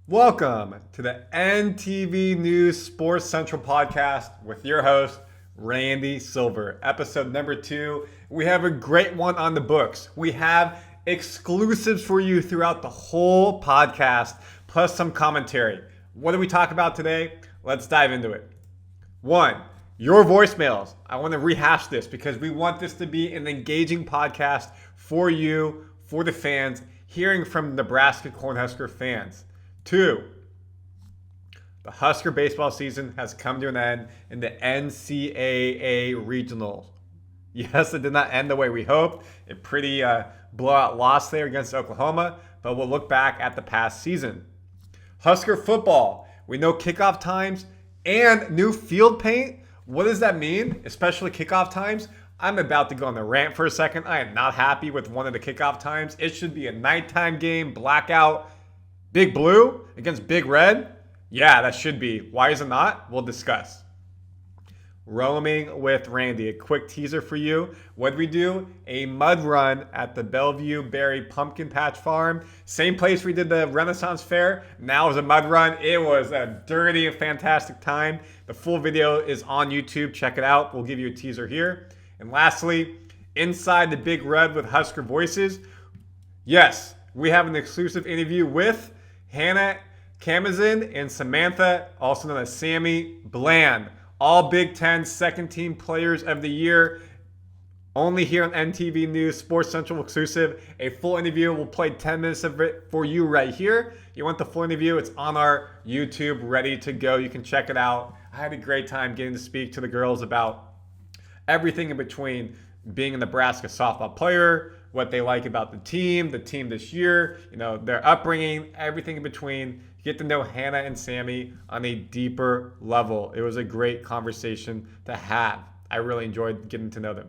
Welcome to the NTV Sports Central podcast with your host, Randy Silver. Episode number 2. We have a great one on the books. We have exclusives for you throughout the whole podcast, plus some commentary. What do we talk about today? Let's dive into it. 1. Your voicemails. I want to rehash this because we want this to be an engaging podcast for you, for the fans, hearing from Nebraska Cornhusker fans. 2. The Husker baseball season has come to an end in the NCAA Regionals. Yes, it did not end the way we hoped. A pretty blowout loss there against Oklahoma, but we'll look back at the past season. Husker football. We know kickoff times and new field paint. What does that mean, especially kickoff times? I'm about to go on a rant for a second. I am not happy with one of the kickoff times. It should be a nighttime game, blackout. Big Blue against Big Red? Yeah, that should be. Why is it not? We'll discuss. Roaming with Randy. A quick teaser for you. What did we do? A mud run at the Bellevue Berry Pumpkin Patch Farm. Same place we did the Renaissance Fair. Now is a mud run. It was a dirty and fantastic time. The full video is on YouTube. Check it out. We'll give you a teaser here. And lastly, inside the Big Red with Husker Voices. Yes, we have an exclusive interview with Hannah Kamazin and Samantha, also known as Sammie Bland. All Big Ten second team players of the year. Only here on NTV News Sports Central exclusive. A full interview. We'll play 10 minutes of it for you right here. You want the full interview? It's on our YouTube, ready to go. You can check it out. I had a great time getting to speak to the girls about everything in between being a Nebraska softball player, what they like about the team this year, their upbringing, everything in between. Get to know Hannah and Sammie on a deeper level. It was a great conversation to have. I really enjoyed getting to know them.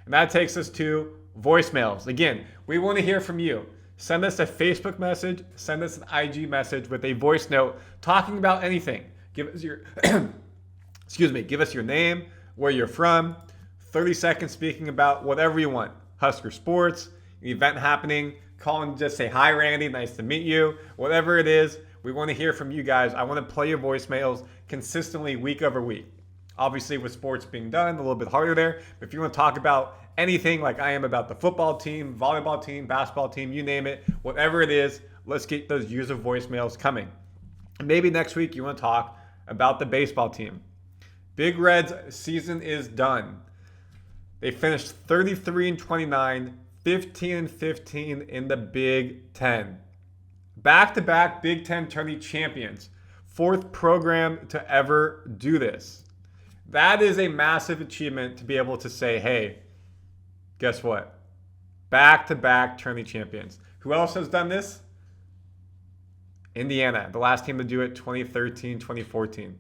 And that takes us to voicemails. Again, we want to hear from you. Send us a Facebook message, send us an IG message with a voice note talking about anything. Give us your give us your name, where you're from, 30 seconds speaking about whatever you want. Husker sports, an event happening, call and just say, hi, Randy, nice to meet you. Whatever it is, we want to hear from you guys. I want to play your voicemails consistently week over week. Obviously, with sports being done, a little bit harder there. But if you want to talk about anything like I am about the football team, volleyball team, basketball team, you name it, whatever it is, let's get those user voicemails coming. Maybe next week you want to talk about the baseball team. Big Red's season is done. They finished 33-29, 15-15 in the Big Ten. Back-to-back Big Ten tourney champions. 4th program to ever do this. That is a massive achievement to be able to say, hey, guess what? Back-to-back tourney champions. Who else has done this? Indiana, the last team to do it, 2013, 2014.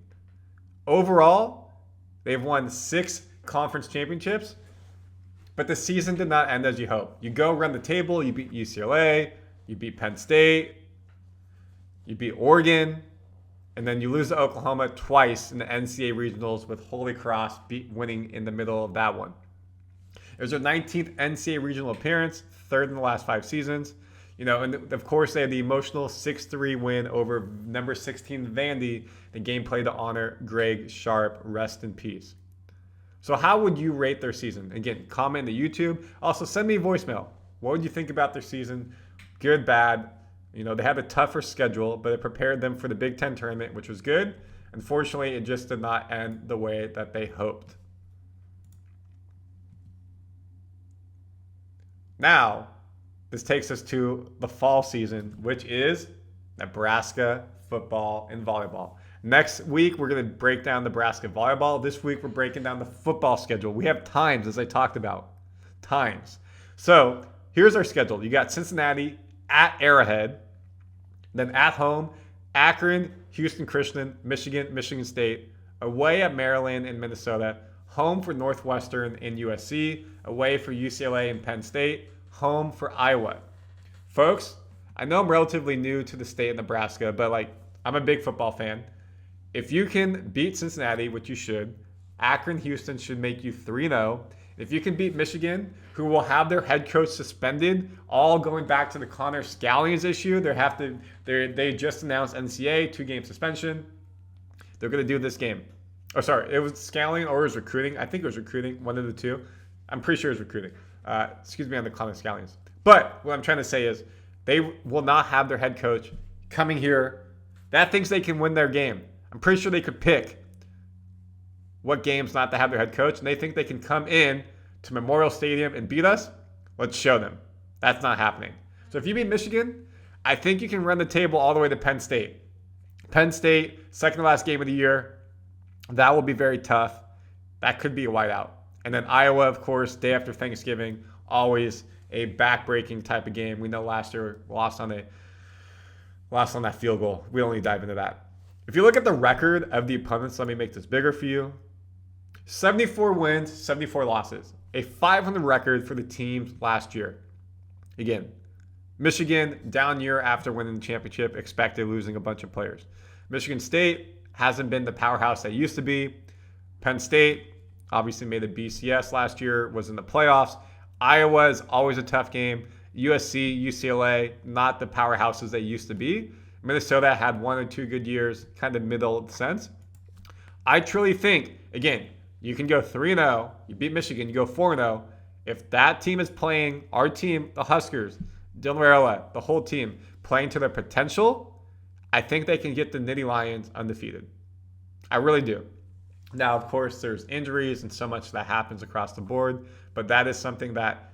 Overall, they've won 6 conference championships. But the season did not end as you hope. You go run the table, you beat UCLA, you beat Penn State, you beat Oregon, and then you lose to Oklahoma twice in the NCAA Regionals with Holy Cross winning in the middle of that one. It was their 19th NCAA Regional appearance, 3rd in the last 5 seasons. And of course they had the emotional 6-3 win over number 16 Vandy, the game played to honor Greg Sharp, rest in peace. So how would you rate their season? Again, comment to YouTube. Also, send me a voicemail. What would you think about their season? Good, bad? They had a tougher schedule, but it prepared them for the Big Ten tournament, which was good. Unfortunately, it just did not end the way that they hoped. Now, this takes us to the fall season, which is Nebraska football and volleyball. Next week, we're going to break down Nebraska volleyball. This week, we're breaking down the football schedule. We have times, as I talked about. Times. So, here's our schedule. You got Cincinnati at Arrowhead. Then at home, Akron, Houston Christian, Michigan State. Away at Maryland and Minnesota. Home for Northwestern and USC. Away for UCLA and Penn State. Home for Iowa. Folks, I know I'm relatively new to the state of Nebraska, but I'm a big football fan. If you can beat Cincinnati, which you should, Akron, Houston should make you 3-0. If you can beat Michigan, who will have their head coach suspended, all going back to the Connor Scallions issue, they just announced NCAA 2-game suspension. They're going to do this game. Oh, sorry, it was Scallion or it was recruiting. I think it was recruiting, one of the two. I'm pretty sure it was recruiting. Excuse me on the Connor Scallions. But what I'm trying to say is they will not have their head coach coming here that thinks they can win their game. I'm pretty sure they could pick what games not to have their head coach, and they think they can come in to Memorial Stadium and beat us. Let's show them. That's not happening. So if you beat Michigan, I think you can run the table all the way to Penn State. Penn State, second to last game of the year. That will be very tough. That could be a whiteout. And then Iowa, of course, day after Thanksgiving, always a back-breaking type of game. We know last year lost on that field goal. We don't need to dive into that. If you look at the record of the opponents, let me make this bigger for you. 74 wins, 74 losses. A 500 record for the teams last year. Again, Michigan, down year after winning the championship, expected losing a bunch of players. Michigan State hasn't been the powerhouse they used to be. Penn State obviously made the BCS last year, was in the playoffs. Iowa is always a tough game. USC, UCLA, not the powerhouses they used to be. Minnesota had 1 or 2 good years, kind of middle of the sense. I truly think, again, you can go 3-0, you beat Michigan, you go 4-0. If that team is playing, our team, the Huskers, Dylan Raiola, the whole team, playing to their potential, I think they can get the Nittany Lions undefeated. I really do. Now, of course, there's injuries and so much that happens across the board, but that is something that,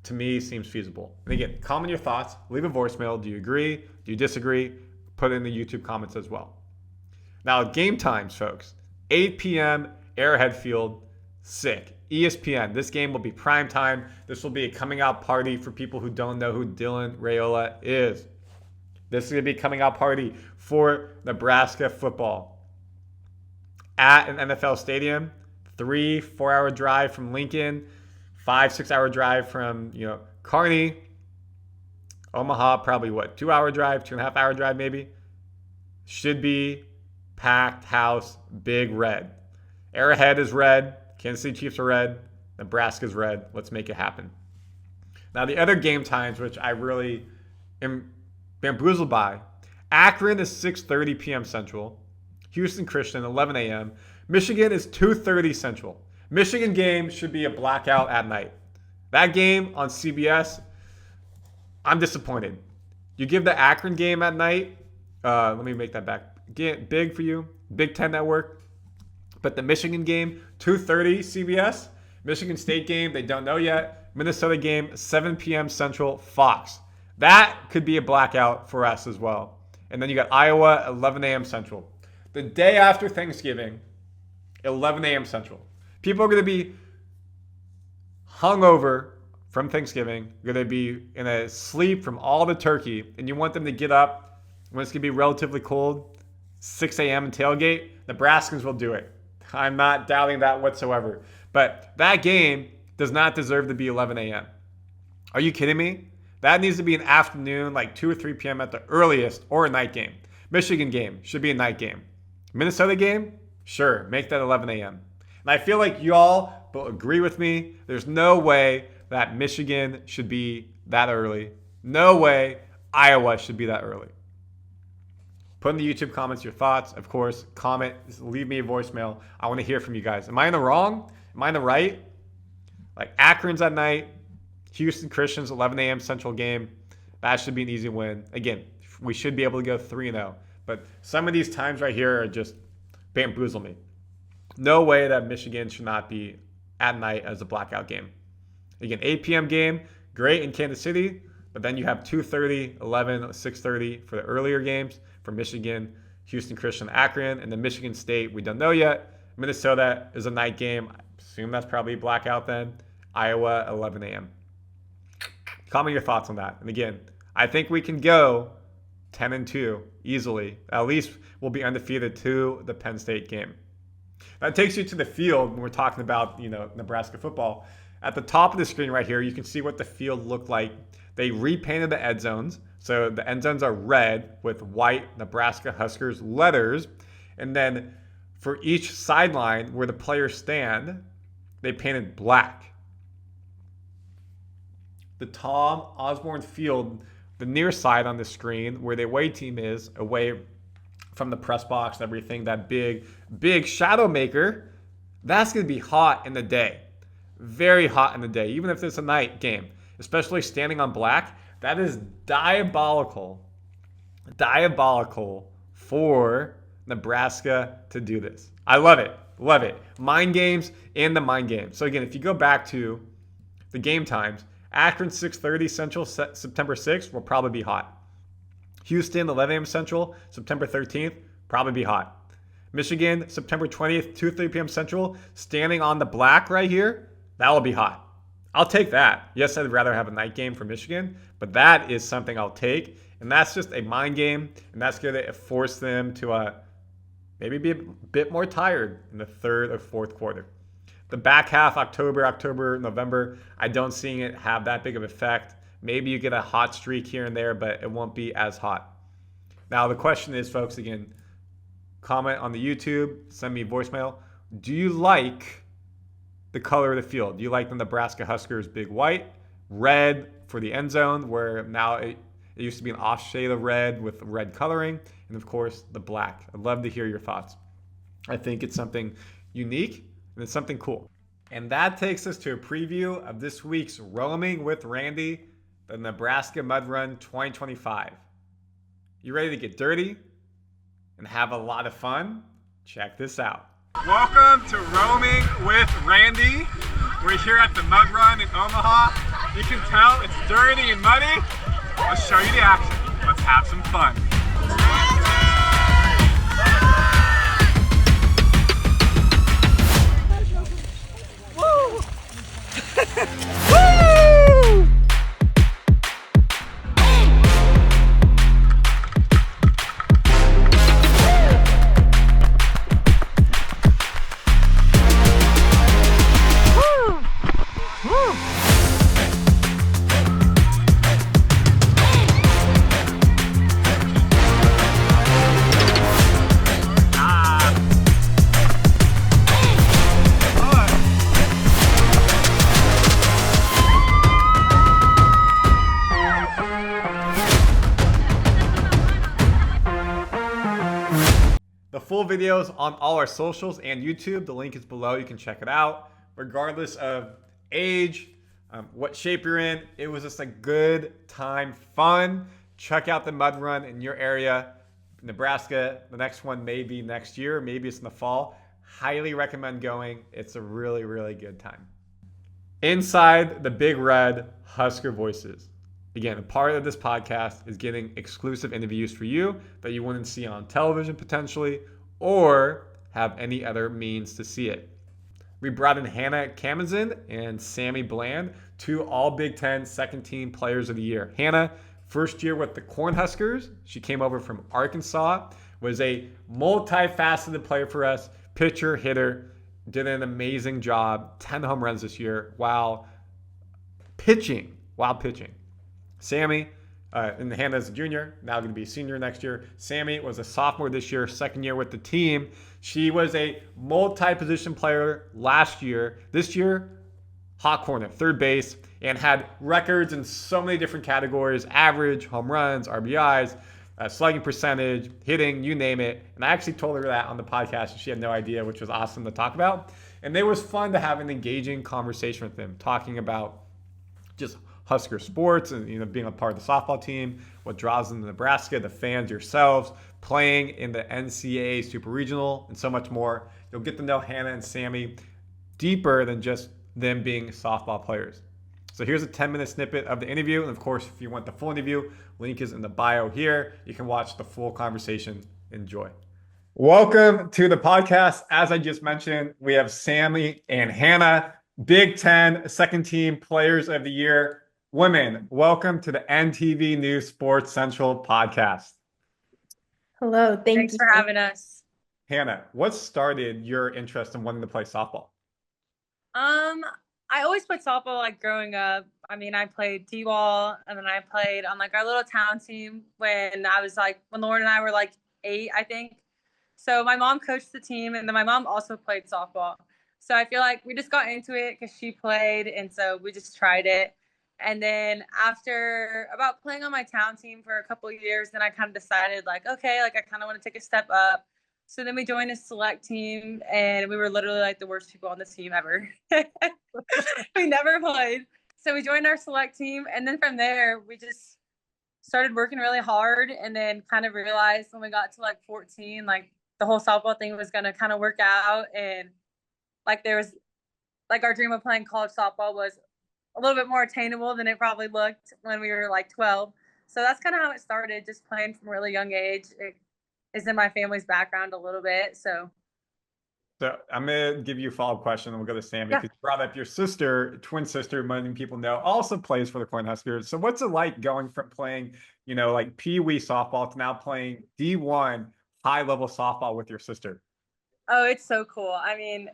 to me, seems feasible. And again, comment your thoughts. Leave a voicemail. Do you agree? Do you disagree? Put it in the YouTube comments as well. Now, game times, folks. 8 p.m., Arrowhead Field. Sick. ESPN. This game will be prime time. This will be a coming out party for people who don't know who Dylan Raiola is. This is going to be a coming out party for Nebraska football. At an NFL stadium, 3-4 hour drive from Lincoln, 5-6 hour drive from Kearney, Omaha, probably 2 hour drive, 2.5 hour drive maybe. Should be packed house, big red. Arrowhead is red, Kansas City Chiefs are red, Nebraska's red. Let's make it happen. Now the other game times, which I really am bamboozled by, Akron is 6:30 p.m. Central. Houston Christian, 11 a.m. Michigan is 2:30 Central. Michigan game should be a blackout at night. That game on CBS, I'm disappointed. You give the Akron game at night, let me make that back big for you, Big Ten Network. But the Michigan game, 2:30 CBS. Michigan State game, they don't know yet. Minnesota game, 7 p.m. Central, Fox. That could be a blackout for us as well. And then you got Iowa, 11 a.m. Central. The day after Thanksgiving, 11 a.m. Central. People are going to be hungover from Thanksgiving, going to be in a sleep from all the turkey, and you want them to get up when it's going to be relatively cold, 6 a.m. and tailgate. Nebraskans will do it. I'm not doubting that whatsoever. But that game does not deserve to be 11 a.m. Are you kidding me? That needs to be an afternoon, like 2 or 3 p.m. at the earliest, or a night game. Michigan game should be a night game. Minnesota game? Sure, make that 11 a.m. And I feel like y'all will agree with me. There's no way that Michigan should be that early. No way Iowa should be that early. Put in the YouTube comments your thoughts. Of course, comment, leave me a voicemail. I want to hear from you guys. Am I in the wrong? Am I in the right? Like Akron's at night. Houston Christians, 11 a.m. Central game. That should be an easy win. Again, we should be able to go 3-0. But some of these times right here are just bamboozle me. No way that Michigan should not be at night as a blackout game. Again, 8 p.m. game, great in Kansas City, but then you have 2:30, 11, 6:30 for the earlier games for Michigan, Houston Christian, Akron, and then Michigan State, we don't know yet. Minnesota is a night game. I assume that's probably a blackout then. Iowa, 11 a.m. Comment your thoughts on that. And again, I think we can go 10-2 easily. At least we'll be undefeated to the Penn State game. That takes you to the field when we're talking about, Nebraska football. At the top of the screen right here, you can see what the field looked like. They repainted the end zones. So the end zones are red with white Nebraska Huskers letters. And then for each sideline where the players stand, they painted black. the Tom Osborne Field, the near side on the screen where the away team is, away from the press box and everything, that big shadow maker, that's going to be hot in the day. Very hot in the day, even if it's a night game, especially standing on black. That is diabolical for Nebraska to do this. I love it. Love it. Mind games and the mind game. So again, if you go back to the game times, Akron 6:30 Central, September 6th will probably be hot. Houston 11 a.m. Central, September 13th, probably be hot. Michigan, September 20th, 2:30 p.m. Central, standing on the black right here, that will be hot. I'll take that. Yes, I'd rather have a night game for Michigan, but that is something I'll take. And that's just a mind game, and that's going to force them to maybe be a bit more tired in the third or fourth quarter. The back half, October, November, I don't see it have that big of an effect. Maybe you get a hot streak here and there, but it won't be as hot. Now, the question is, folks, again, comment on the YouTube, send me a voicemail. Do you like the color of the field? Do you like the Nebraska Huskers big white, red for the end zone, where now it used to be an off shade of red with red coloring, and of course the black? I'd love to hear your thoughts. I think it's something unique and it's something cool. And that takes us to a preview of this week's Roaming with Randy, the Nebraska Mud Run 2025. You ready to get dirty and have a lot of fun? Check this out. Welcome to Roaming with Randy. We're here at the Mud Run in Omaha. You can tell it's dirty and muddy. Let's show you the action. Let's have some fun. Woo! Woo! Full videos on all our socials and YouTube. The link is below. You can check it out. Regardless of age, what shape you're in, it was just a good time, fun. Check out the mud run in your area. Nebraska, the next one may be next year. Maybe it's in the fall. Highly recommend going. It's a really, really good time. Inside the Big Red, Husker Voices. Again, a part of this podcast is getting exclusive interviews for you that you wouldn't see on television potentially, or have any other means to see it. We brought in Hannah Kamazin and Sammie Bland, two all Big Ten second team players of the year. Hannah, first year with the Cornhuskers. She came over from Arkansas, was a multifaceted player for us, pitcher, hitter, did an amazing job, 10 home runs this year while pitching. Sammie, and Hannah's a junior, now going to be a senior next year. Sammie was a sophomore this year, second year with the team. She was a multi-position player last year. This year, hot corner, third base, and had records in so many different categories: average, home runs, RBIs, slugging percentage, hitting, you name it. And I actually told her that on the podcast, and she had no idea, which was awesome to talk about. And it was fun to have an engaging conversation with them, talking about just Husker sports and being a part of the softball team, what draws them to Nebraska, the fans yourselves, playing in the NCAA Super Regional, and so much more. You'll get to know Hannah and Sammie deeper than just them being softball players. So here's a 10-minute snippet of the interview. And of course, if you want the full interview, link is in the bio here. You can watch the full conversation. Enjoy. Welcome to the podcast. As I just mentioned, we have Sammie and Hannah, Big Ten second team players of the year. Women, welcome to the NTV Sports Central podcast. Hello, thanks for having us. Hannah, what started your interest in wanting to play softball? I always played softball like growing up. I mean, I played t-ball, and then I played on like our little town team when Lauren and I were like 8, I think. So my mom coached the team, and then my mom also played softball. So I feel like we just got into it because she played, and so we just tried it. And then after about playing on my town team for a couple of years, then I kind of decided like, okay, like I kind of want to take a step up. So then we joined a select team, and we were literally like the worst people on the team ever. We never played. So we joined our select team, and then from there we just started working really hard, and then kind of realized when we got to like 14, like the whole softball thing was going to kind of work out, and like there was like our dream of playing college softball was a little bit more attainable than it probably looked when we were like 12. So that's kind of how it started, just playing from a really young age. It is in my family's background a little bit. So I'm gonna give you a follow-up question, and we'll go to Sammie, yeah. because you brought up your sister, twin sister, many people know, also plays for the Cornhuskers. So what's it like going from playing, like Pee Wee softball to now playing D1 high-level softball with your sister? Oh, it's so cool. I mean,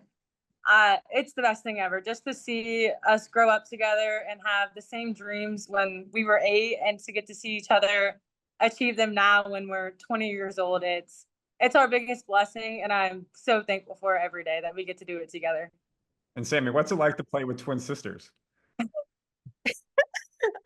it's the best thing ever just to see us grow up together and have the same dreams when we were 8, and to get to see each other achieve them now when we're 20 years old. It's our biggest blessing, and I'm so thankful for it every day that we get to do it together. And Sammie, what's it like to play with twin sisters?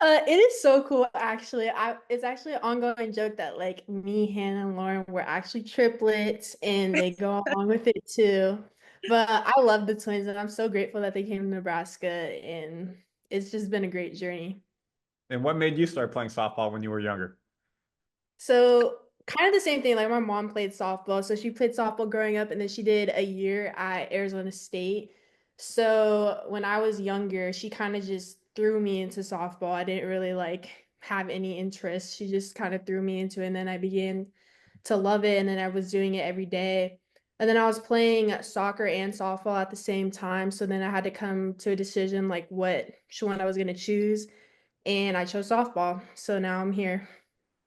It is so cool, actually. It's actually an ongoing joke that like me, Hannah, and Lauren were actually triplets, and they go along with it too. But I love the twins, and I'm so grateful that they came to Nebraska, and it's just been a great journey. And what made you start playing softball when you were younger? So kind of the same thing. Like my mom played softball, so she played softball growing up, and then she did a year at Arizona State. So when I was younger, she kind of just threw me into softball. I didn't really like have any interest. She just kind of threw me into it, and then I began to love it, and then I was doing it every day. And then I was playing soccer and softball at the same time. So then I had to come to a decision like which one I was going to choose, and I chose softball. So now I'm here.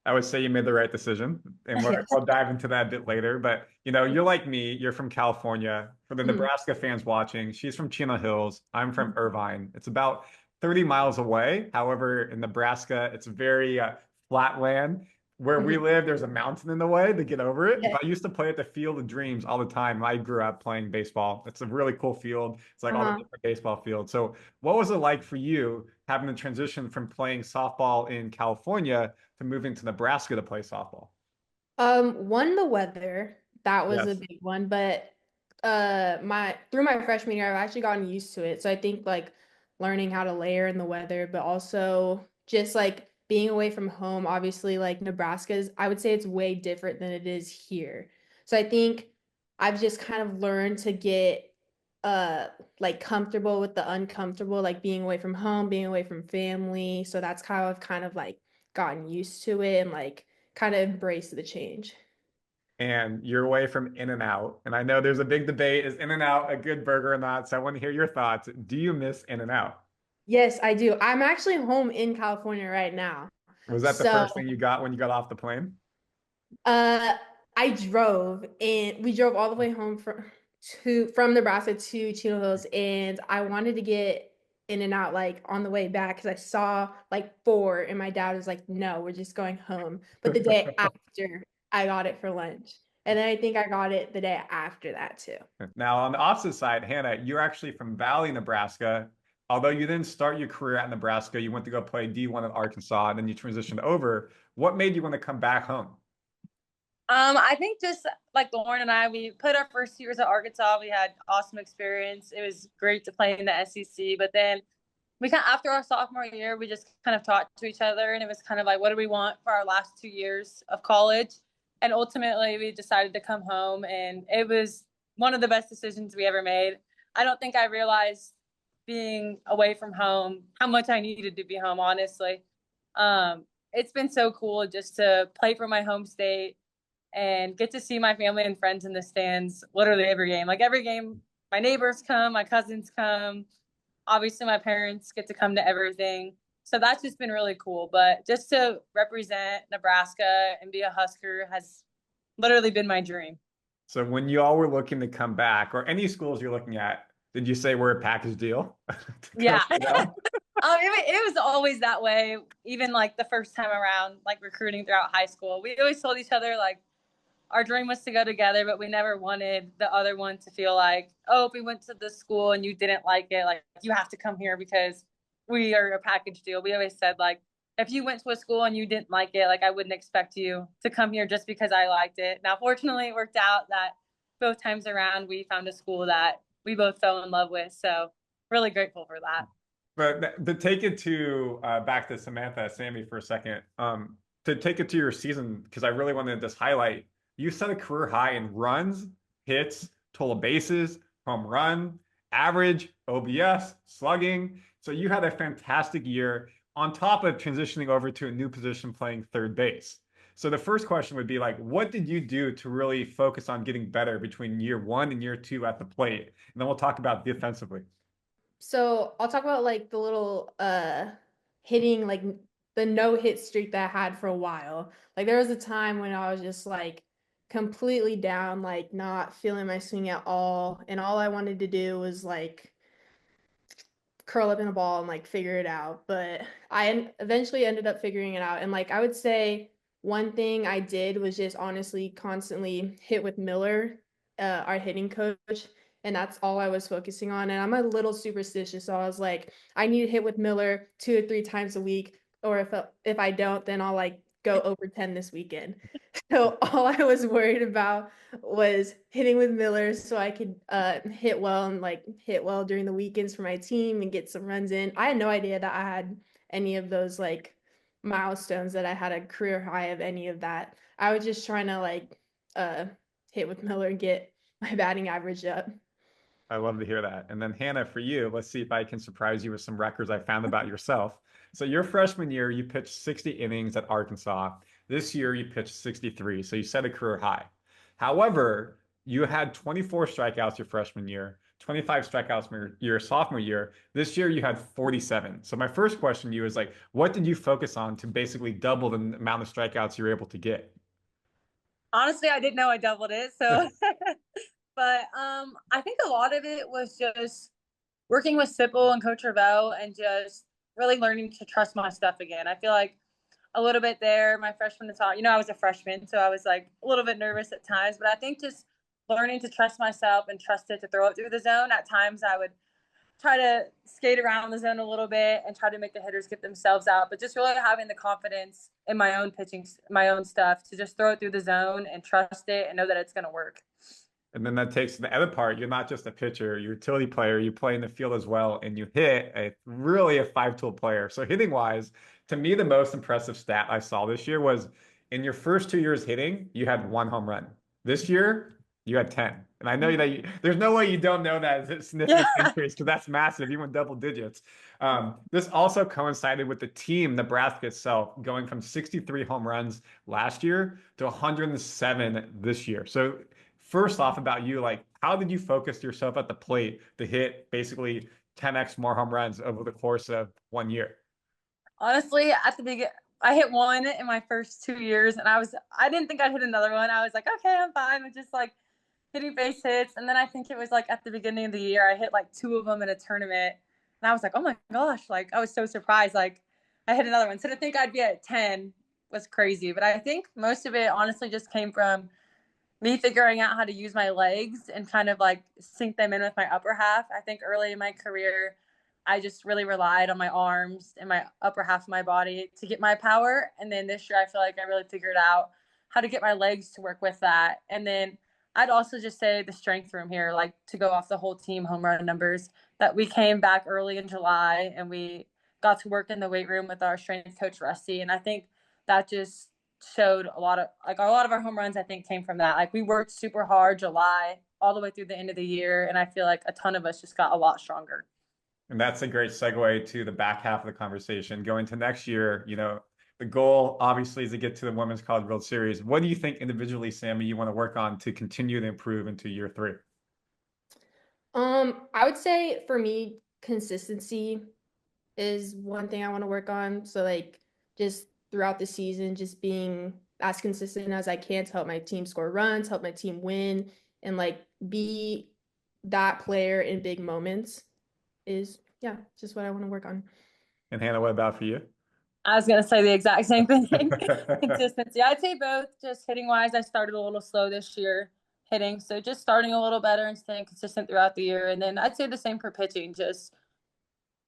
I would say you made the right decision, and Yes. we'll dive into that a bit later. But you're like me. You're from California. For the Mhm. Nebraska fans watching, she's from Chino Hills. I'm from Irvine. It's about 30 miles away. However, in Nebraska, it's very flat land. Where we Mhm. live, there's a mountain in the way to get over it. Yeah. But I used to play at the Field of Dreams all the time. I grew up playing baseball. It's a really cool field. It's like all the Uh-huh. different baseball fields. So, what was it like for you having the transition from playing softball in California to moving to Nebraska to play softball? One, the weather, that was a Yes. big one, but my through my freshman year, I've actually gotten used to it. So I think like learning how to layer in the weather, but also just like being away from home, obviously like Nebraska's, I would say it's way different than it is here. So I think I've just kind of learned to get uh like comfortable with the uncomfortable, like being away from home, being away from family. So that's how I've kind of like gotten used to it and like kind of embrace the change. And you're away from In-N-Out. And I know there's a big debate, is In-N-Out a good burger or not? So I want to hear your thoughts. Do you miss In-N-Out? Yes, I do. I'm actually home in California right now. Was that the So, first thing you got when you got off the plane? uh, I drove and we drove all the way home from Nebraska to Chino Hills, and I wanted to get in and out like on the way back because I saw like four, and my dad was like, "No, we're just going home." But the day after, I got it for lunch, and then I think I got it the day after that too. Now, on the opposite side, Hannah, you're actually from Valley, Nebraska. Although you didn't start your career at Nebraska, you went to go play D1 at Arkansas, and then you transitioned over. What made you want to come back home? I think just like Lauren and I, we played our first years at Arkansas. We had awesome experience. It was great to play in the SEC, but then we kind of, after our sophomore year, we just kind of talked to each other, and it was kind of like, what do we want for our last 2 years of college? And ultimately, we decided to come home, and it was one of the best decisions we ever made. I don't think I realized being away from home how much I needed to be home. Honestly, it's been so cool just to play for my home state and get to see my family and friends in the stands literally every game. Like every game, my neighbors come, my cousins come. Obviously, my parents get to come to everything. So that's just been really cool. But just to represent Nebraska and be a Husker has literally been my dream. So when you all were looking to come back, or any schools you're looking at, did you say we're a package deal to come? Yeah. It was always that way, even like the first time around, like recruiting throughout high school. We always told each other, like, our dream was to go together, but we never wanted the other one to feel like, oh, if we went to this school and you didn't like it, like you have to come here because we are a package deal. We always said, like, if you went to a school and you didn't like it, like, I wouldn't expect you to come here just because I liked it. Now, fortunately, it worked out that both times around we found a school that we both fell in love with. So really grateful for that. But to take it to back to Sammie for a second, to take it to your season, because I really wanted to just highlight, you set a career high in runs, hits, total bases, home run, average, OBS, slugging. So you had a fantastic year on top of transitioning over to a new position playing third base. So the first question would be like, what did you do to really focus on getting better between year one and year two at the plate? And then we'll talk about defensively. So I'll talk about like the little hitting, like the no hit streak that I had for a while. Like there was a time when I was just like completely down, like not feeling my swing at all, and all I wanted to do was like curl up in a ball and like figure it out. But eventually ended up figuring it out. And like I would say one thing I did was just honestly constantly hit with Miller, our hitting coach. And that's all I was focusing on. And I'm a little superstitious. So I was like, I need to hit with Miller 2 or 3 times a week. Or if I don't, then I'll like go over 10 this weekend. So all I was worried about was hitting with Miller so I could hit well and like hit well during the weekends for my team and get some runs in. I had no idea that I had any of those like milestones, that I had a career high of any of that. I was just trying to like hit with Miller and get my batting average up. I love to hear that. And then Hannah, for you, let's see if I can surprise you with some records I found about yourself. So your freshman year, you pitched 60 innings at Arkansas. This year, you pitched 63, so you set a career high. However, you had 24 strikeouts your freshman year, 25 strikeouts your sophomore year. This year, you had 47. So my first question to you is like, what did you focus on to basically double the amount of strikeouts you were able to get? Honestly, I didn't know I doubled it. So, but I think a lot of it was just working with Sipple and Coach Ravel and just really learning to trust my stuff again. I feel like a little bit there my freshman to talk, I was a freshman, so I was like a little bit nervous at times, but I think just learning to trust myself and trust it to throw it through the zone. At times I would try to skate around the zone a little bit and try to make the hitters get themselves out, but just really having the confidence in my own pitching, my own stuff, to just throw it through the zone and trust it and know that it's going to work. And then that takes the other part. You're not just a pitcher, you're a utility player. You play in the field as well, and you hit really a five-tool player. So hitting wise, to me, the most impressive stat I saw this year was in your first 2 years hitting, you had 1 home run. This year, you had 10. And I know that there's no way you don't know that as a significant increase, because that's massive. You went double digits. This also coincided with the team, Nebraska itself, going from 63 home runs last year to 107 this year. So first off, about you, like, how did you focus yourself at the plate to hit basically 10x more home runs over the course of 1 year? Honestly, at the beginning, I hit one in my first 2 years, and I didn't think I'd hit another one. I was like, okay, I'm fine with just like hitting base hits. And then I think it was like at the beginning of the year, I hit like 2 of them in a tournament, and I was like, oh my gosh, like I was so surprised. Like I hit another one. So to think I'd be at 10 was crazy. But I think most of it honestly just came from me figuring out how to use my legs and kind of like sink them in with my upper half. I think early in my career, I just really relied on my arms and my upper half of my body to get my power. And then this year, I feel like I really figured out how to get my legs to work with that. And then I'd also just say the strength room here, like to go off the whole team home run numbers, that we came back early in July and we got to work in the weight room with our strength coach, Rusty. And I think that just showed a lot of our home runs, I think, came from that. Like we worked super hard July all the way through the end of the year. And I feel like a ton of us just got a lot stronger. And that's a great segue to the back half of the conversation. Going to next year, the goal obviously is to get to the Women's College World Series. What do you think individually, Sammie, you want to work on to continue to improve into year three? I would say for me, consistency is one thing I want to work on. So like just throughout the season, just being as consistent as I can to help my team score runs, help my team win, and like be that player in big moments is, yeah, just what I want to work on. And Hannah, what about for you? I was going to say the exact same thing. Consistency. I'd say both. Just hitting wise, I started a little slow this year hitting. So just starting a little better and staying consistent throughout the year. And then I'd say the same for pitching. Just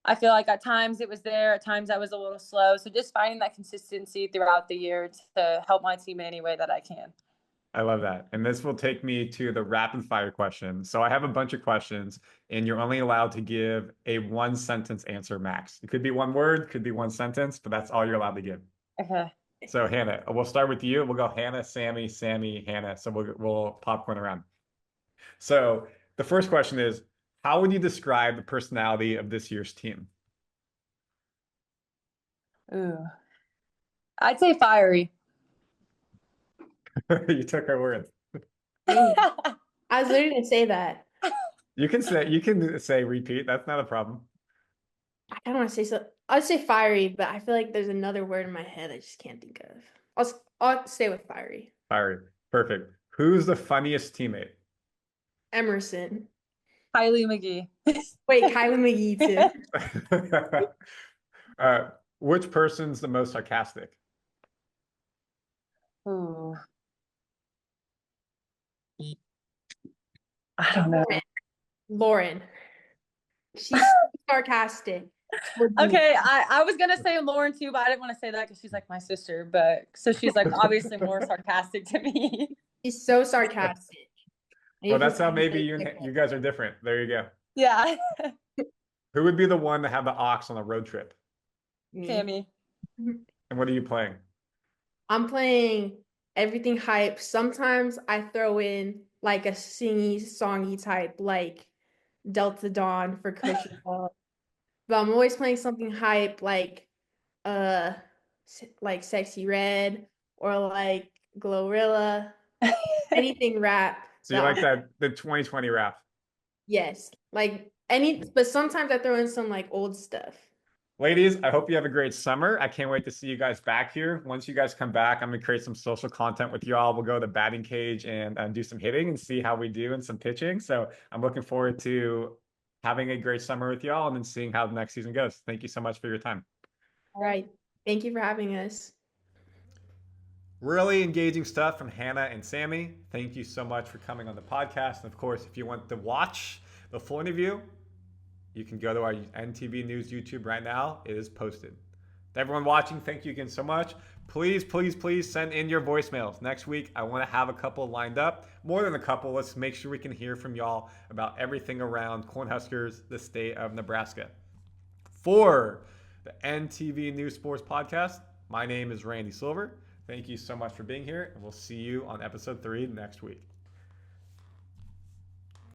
I feel like at times it was there, at times I was a little slow. So just finding that consistency throughout the year to help my team in any way that I can. I love that. And this will take me to the rapid fire question. So I have a bunch of questions, and you're only allowed to give a one sentence answer max. It could be one word, could be one sentence, but that's all you're allowed to give. Okay. So Hannah, we'll start with you. We'll go Hannah, Sammie, Sammie, Hannah. So we'll popcorn around. So the first question is, how would you describe the personality of this year's team? Ooh. I'd say fiery. You took our words. I was literally gonna say that. You can say repeat. That's not a problem. I kind of want to say so. I'd say fiery, but I feel like there's another word in my head I just can't think of. I'll stay with fiery. Fiery. Perfect. Who's the funniest teammate? Emerson. Kylie McGee. Wait, Kylie McGee too. Which person's the most sarcastic? Ooh. I don't know. Lauren. She's sarcastic. Okay, I was gonna say Lauren too, but I didn't want to say that because she's like my sister. But so she's like obviously more sarcastic to me. She's so sarcastic. Well, that's how maybe you guys are different. There you go. Yeah. Who would be the one to have the ox on a road trip? Sammie. And what are you playing? I'm playing everything hype. Sometimes I throw in like a singy, songy type, like Delta Dawn for Christian Ball. But I'm always playing something hype like Sexy Red or like Glorilla. Anything rap. So you like that the 2020 rap? Yes. Like but sometimes I throw in some like old stuff. Ladies, I hope you have a great summer. I can't wait to see you guys back here. Once you guys come back, I'm going to create some social content with y'all. We'll go to the batting cage and do some hitting and see how we do and some pitching. So I'm looking forward to having a great summer with y'all and then seeing how the next season goes. Thank you so much for your time. All right. Thank you for having us. Really engaging stuff from Hannah and Sammie. Thank you so much for coming on the podcast. And of course, if you want to watch the full interview, you can go to our NTV News YouTube right now. It is posted. To everyone watching, thank you again so much. Please, please, please send in your voicemails. Next week, I want to have a couple lined up. More than a couple. Let's make sure we can hear from y'all about everything around Cornhuskers, the state of Nebraska. For the NTV News Sports Podcast, my name is Randy Silver. Thank you so much for being here, and we'll see you on episode 3 next week.